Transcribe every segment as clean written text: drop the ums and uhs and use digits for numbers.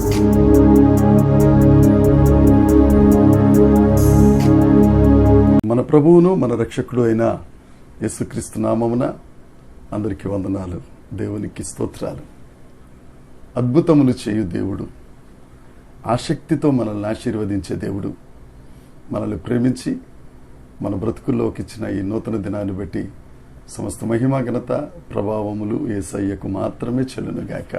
మన ప్రభువును మన రక్షకుడు అయిన యేసుక్రీస్తు నామమున అందరికీ వందనాలు. దేవునికి స్తోత్రాలు. అద్భుతములు చేయు దేవుడు, ఆసక్తితో మనల్ని ఆశీర్వదించే దేవుడు, మనల్ని ప్రేమించి మన బ్రతుకుల్లోకి ఇచ్చిన ఈ నూతన దినాన్ని బట్టి సమస్త మహిమ ఘనత ప్రభావములు యేసయ్యకు మాత్రమే చెల్లునుగాక.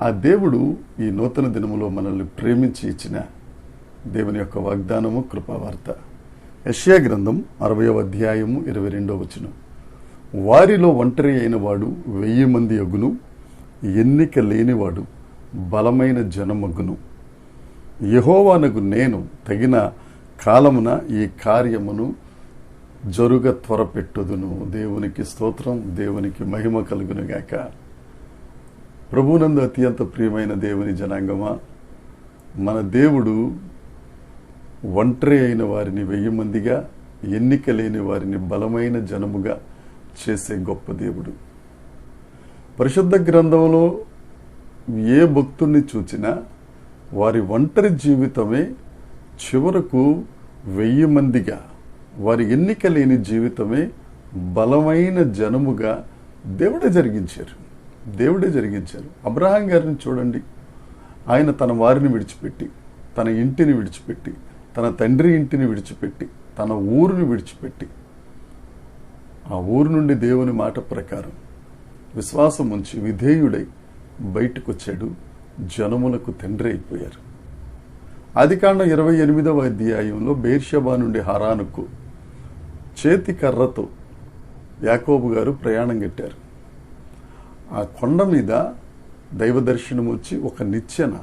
ఆ దేవుడు ఈ నూతన దినములో మనల్ని ప్రేమించి ఇచ్చిన దేవుని యొక్క వాగ్దానము కృపావార్త. యెషయా గ్రంథం 60వ అధ్యాయము 22వ వచనం. వారిలో ఒంటరి అయిన వాడు 1000 మంది అగును, ఎన్నిక లేనివాడు బలమైన జనమగును. యెహోవానగు నేను తగిన కాలమున ఈ కార్యమును జరుగ త్వరపెట్టుదును. దేవునికి స్తోత్రం, దేవునికి మహిమ కలుగునుగాక. ప్రభునందు అత్యంత ప్రియమైన దేవుని జనాంగమా, మన దేవుడు ఒంటరి అయిన వారిని 1000 మందిగా, ఎన్నిక లేని వారిని బలమైన జనముగా చేసే గొప్ప దేవుడు. పరిశుద్ధ గ్రంథంలో ఏ భక్తుణ్ణి చూచినా వారి ఒంటరి జీవితమే చివరకు 1000 మందిగా, వారి ఎన్నిక లేని జీవితమే బలమైన జనముగా దేవుడే జరిగించారు. అబ్రహాం గారిని చూడండి. ఆయన తన వారిని విడిచిపెట్టి, తన ఇంటిని విడిచిపెట్టి, తన తండ్రి ఇంటిని విడిచిపెట్టి, తన ఊరుని విడిచిపెట్టి, ఆ ఊరు నుండి దేవుని మాట ప్రకారం విశ్వాసం ఉంచి విధేయుడై బయటకు వచ్చాడు. జనములకు తండ్రి అయిపోయారు. ఆదికాండం 28వ అధ్యాయంలో బెయేర్షెబా నుండి హారానుకు చేతి కర్రతో యాకోబు గారు ప్రయాణం కట్టారు. ఆ కొండ మీద దైవ దర్శనం వచ్చి ఒక నిచ్చెన,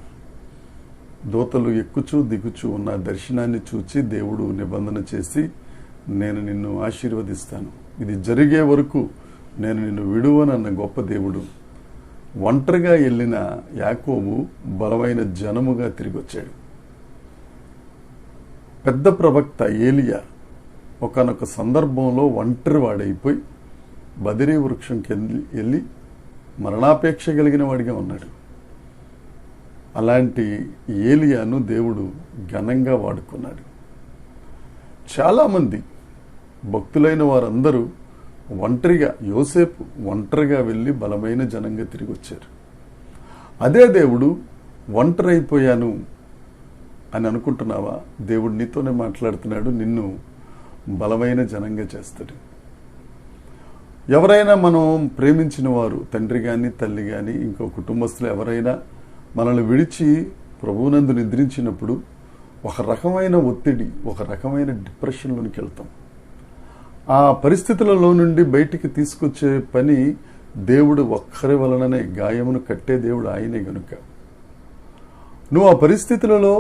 దూతలు ఎక్కుచూ దిగుచూ ఉన్న దర్శనాన్ని చూచి దేవుడు నిబంధన చేసి, నేను నిన్ను ఆశీర్వదిస్తాను, ఇది జరిగే వరకు నేను నిన్ను విడువనన్న గొప్ప దేవుడు. ఒంటరిగా వెళ్ళిన యాకోబు బలమైన జనముగా తిరిగి వచ్చాడు. పెద్ద ప్రవక్త ఏలియా ఒకానొక సందర్భంలో ఒంటరి వాడైపోయి బదిరీ వృక్షంకి వెళ్ళి మరణాపేక్ష కలిగిన వాడిగా ఉన్నాడు. అలాంటి ఏలియాను దేవుడు ఘనంగా వాడుకున్నాడు. చాలామంది భక్తులైన వారందరూ ఒంటరిగా, యోసేపు ఒంటరిగా వెళ్ళి బలమైన జనంగా తిరిగి వచ్చారు. అదే దేవుడు ఒంటరి అయిపోయాను అని అనుకుంటున్నావా? దేవుడు నీతోనే మాట్లాడుతున్నాడు, నిన్ను బలమైన జనంగా చేస్తాడు. ఎవరైనా మనం ప్రేమించిన వారు, తండ్రి కానీ తల్లి కానీ ఇంకో కుటుంబస్తులు ఎవరైనా మనల్ని విడిచి ప్రభువునందు నిద్రించినప్పుడు ఒక రకమైన ఒత్తిడి, ఒక రకమైన డిప్రెషన్లోనికి వెళ్తాం. ఆ పరిస్థితులలో నుండి బయటికి తీసుకొచ్చే పని దేవుడు ఒక్కరి వలననే, గాయమును కట్టే దేవుడు ఆయనే గనుక. నువ్వు ఆ పరిస్థితులలో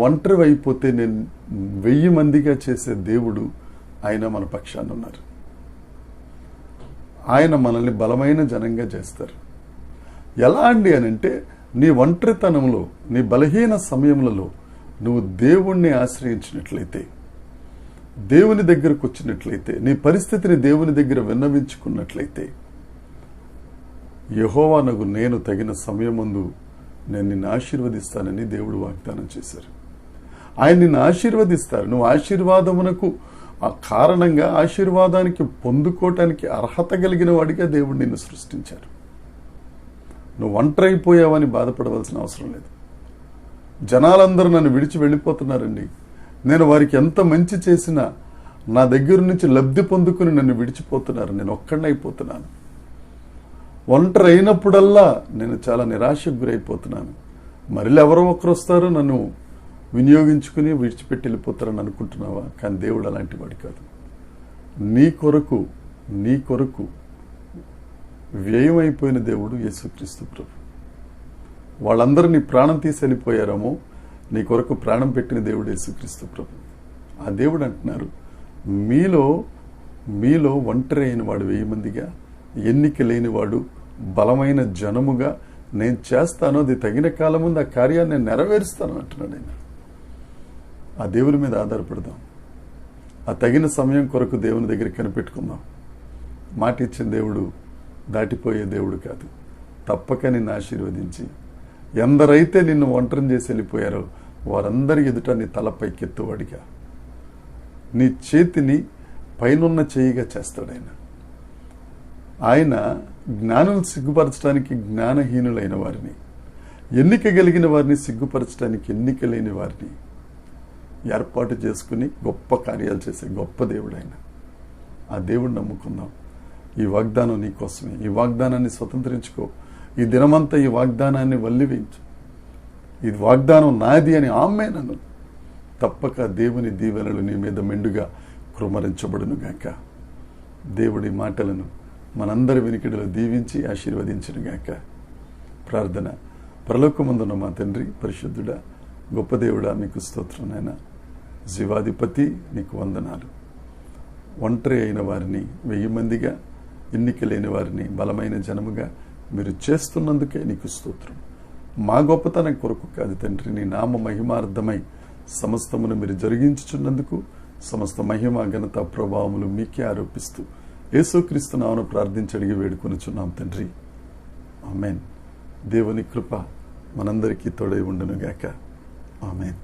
ఒంటరి అయిపోతే నేను 1000 మందిగా చేసే దేవుడు ఆయన మన పక్షాన ఉన్నారు. ఆయన మనల్ని బలమైన జనంగా చేస్తారు. ఎలా అండి అనంటే, నీ ఒంటరితనంలో, నీ బలహీన సమయములలో నువ్వు దేవుణ్ణి ఆశ్రయించినట్లయితే, దేవుని దగ్గరకు వచ్చినట్లయితే, నీ పరిస్థితిని దేవుని దగ్గర విన్నవించుకున్నట్లయితే, యెహోవానగు నేను తగిన సమయమందు నేను నిన్ను ఆశీర్వదిస్తానని దేవుడు వాగ్దానం చేశారు. ఆయన నిన్ను ఆశీర్వదిస్తారు. నువ్వు ఆశీర్వాదమునకు ఆ కారణంగా, ఆశీర్వాదానికి పొందుకోవటానికి అర్హత కలిగిన వాడిగా దేవుడు నిన్ను సృష్టించారు. నువ్వు ఒంటరి అయిపోయావని బాధపడవలసిన అవసరం లేదు. జనాలందరూ నన్ను విడిచి వెళ్ళిపోతున్నారండి, నేను వారికి ఎంత మంచి చేసినా నా దగ్గర నుంచి లబ్ధి పొందుకుని నన్ను విడిచిపోతున్నారు, నేను ఒక్కడిని అయిపోతున్నాను. ఒంటరి అయినప్పుడల్లా నేను చాలా నిరాశకు గురైపోతున్నాను. మరిలో ఎవరో ఒకరు వస్తారు, నన్ను వినియోగించుకుని విడిచిపెట్టి వెళ్ళిపోతారని అనుకుంటున్నావా? కానీ దేవుడు అలాంటి వాడు కాదు. నీ కొరకు వ్యయమైపోయిన దేవుడు యేసుక్రీస్తు ప్రభు. వాళ్ళందరూ నీ ప్రాణం తీసి వెళ్ళిపోయారేమో, నీ కొరకు ప్రాణం పెట్టిన దేవుడు యేసుక్రీస్తు ప్రభు. ఆ దేవుడు అంటున్నారు, మీలో ఒంటరి అయిన వాడు 1000 మందిగా, ఎన్నిక లేనివాడు బలమైన జనముగా నేను చేస్తాను, అది తగిన కాలం ముందు ఆ కార్యాన్ని నేను నెరవేరుస్తాను అంటున్నాడు ఆయన. ఆ దేవుని మీద ఆధారపడదాం. ఆ తగిన సమయం కొరకు దేవుని దగ్గర కనిపెట్టుకుందాం. మాట ఇచ్చిన దేవుడు దాటిపోయే దేవుడు కాదు. తప్పక నిన్ను ఆశీర్వదించి ఎందరైతే నిన్ను ఒంటరిని చేసి వెళ్ళిపోయారో వారందరి ఎదుట నీ తలపైకెత్తువాడిగా, నీ చేతిని పైనున్న చేయిగా చేస్తాడు ఆయన. ఆయన జ్ఞానులు సిగ్గుపరచడానికి జ్ఞానహీనులైన వారిని, ఎన్నిక కలిగిన వారిని సిగ్గుపరచడానికి ఎన్నిక లేని వారిని ఏర్పాటు చేసుకుని గొప్ప కార్యాలు చేసే గొప్ప దేవుడు ఆయన. ఆ దేవుడిని నమ్ముకుందాం. ఈ వాగ్దానం నీ కోసమే. ఈ వాగ్దానాన్ని స్వతంత్రించుకో. ఈ దినమంతా ఈ వాగ్దానాన్ని వల్లివేయించు. ఈ వాగ్దానం నాది అని ఆమేనను. తప్పక దేవుని దీవెనలు నీ మీద మెండుగా కృమరించబడును గాక. దేవుడి మాటలను మనందరి వినికిడిలో దీవించి ఆశీర్వదించును గాక. ప్రార్థన. పరలోకమందున్న మా తండ్రి, పరిశుద్ధుడా, గొప్ప దేవుడా, మీకు స్తోత్రం నాయనా. జీవాధిపతి, నీకు వందనాలు. ఒంటరి అయిన వారిని 1000 మందిగా, ఎన్నిక లేని వారిని బలమైన జనముగా మీరు చేస్తున్నందుకే నీకు స్తోత్రం. మా గొప్పతనం కొరకు కాదు తండ్రి, నీ నామ మహిమార్థమై సమస్తమును మీరు జరిగించుచున్నందుకు సమస్త మహిమ, ఘనత, ప్రభావములు మీకే ఆరోపిస్తూ యేసుక్రీస్తు నామమున ప్రార్థించి అడిగి వేడుకొనుచున్నాం తండ్రి. ఆమేన్. దేవుని కృప మనందరికీ తోడై ఉండును గాక. ఆమేన్.